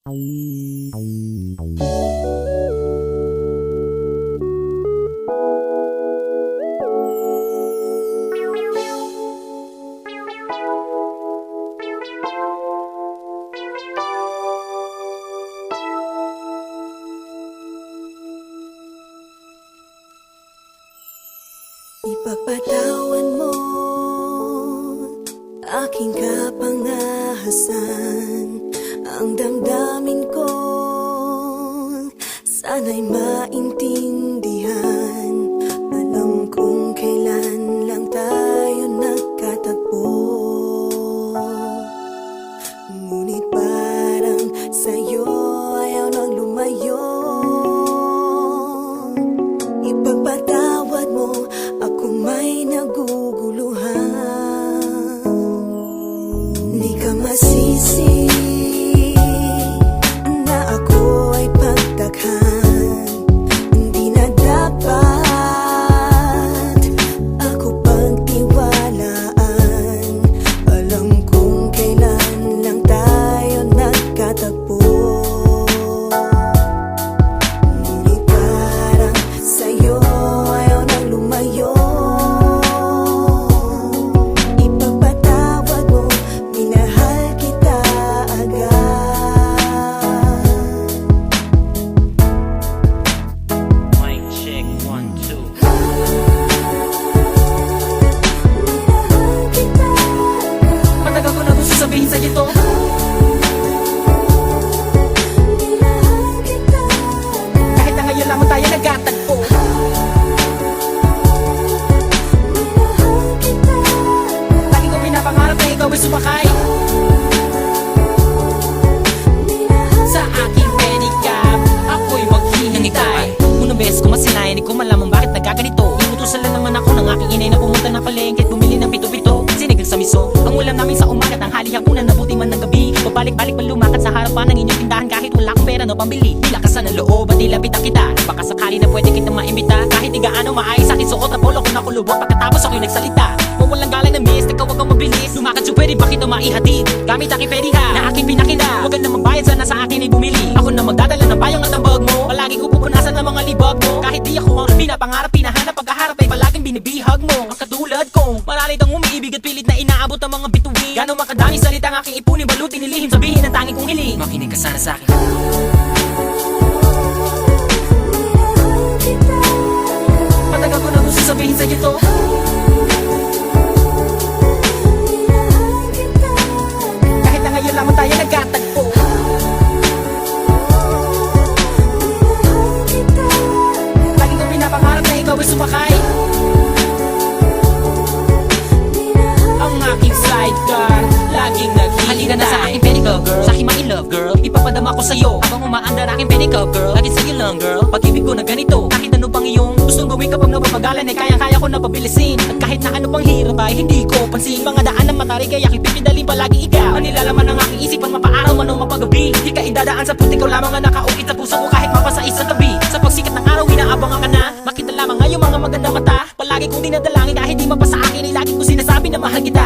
Ipagpatawan mo aking kapangahasan, ang damdamin ko sana'y maintindihan. Alam kong kailan lang tayo nagkatagpo, ngunit parang sa'yo ayaw nang lumayo. Ipagpatawad mo, ako may naguguluhan. Di ka masisi na ako ay pagtakhan. Hindi na dapat ako pagtiwalaan. Alam kong kailan lang tayo nagkatagpo, ngunit parang sa'yo ayaw nang lumayo. Ipagpatawad mo, minahal kita agad. Mic check 1, 2. Minahal kita agad. Matagal ko na gusto sabihin sa'yo to. Minahal kita agad. Kahit na ngayon lamang tayo nagkatagpo. Minahal kita agad. Lagi ko pinapangarap na ikaw ay sumakay sa aking pedicab. Ako'y maghihintay. Unang beses ko masinayan, di ko malaman bakit nagkaganito. Inutusan lang naman ako ng aking inay na pumunta ng palengke at bumili ng pito-pito. Sinigang sa miso, ang ulam namin sa umaga, tanghali, hapunan, nabuti man ng gabi. Pabalik-balik man lumakad sa harapan ng inyong tindahan kahit wala akong pera na pambili. Di lakasan ng loob at nilapitan kita. Baka sakali na pwede kitang maimbita. Kahit di gaano maayos aking suot na polo ko nakulubot. Pagkatapos ako'y nagsalita, kung walang galang na miss, ikaw wag kang mabilis. Lumakad so pwede ba kita maihatid? Gamit aking pediha na aking pinakita. Huwag ka na magbayad, sana sa akin ay bumili. Ako na magdadala ng payong at ang bag mo. Palagi ko pupunasan ng mga libag mo. Kahit di ako ang pinapangarap, pinahanap, pagkaharap ay palaging binibihag mo. Ang katulad kong maralit ang umiibig at pilit na inaabot ang mga bituin. Gano'ng makadami salita ang aking ipunin, balutin, nilihim, sabihin ang tanging kong hiling. Makinig ka sana sa akin. Matagal ko na gusto sabihin sa'yo to. Kahit na ngayon lamang tayo nagkatagpo. Lagi kong pinapangarap na ikaw ay sumakay ang aking sidecar, laging naghihintay. Halika na sa aking pedicab girl, sa aking ma-in-love girl. Ipapadama ko sa'yo habang umaandar aking pedicab girl. Lagi sa'yo lang girl, pag-ibig ko na ganito. Kahit ano pang iyong gustong gawin kapag napapagalan, ay kaya-kaya ko na pabilisin. At kahit na ano pang hirap ay hindi ko pansin. Mga daan ng matarik ay aking pipidalin, palagi ikaw ang nilalaman ng aking isipan, mapaaraw man o mapagabi. Di ka idadaan sa puti, ikaw lamang ang nakaukit sa puso ko kahit mapasais sa tabi. Sa pagsikat ng araw, inaabangan ka na. Makita lamang ngayong mga maganda mata. Palagi kong dinadalangin kahit di mapasa akin, ay lagi kong sinasabi na mahal kita.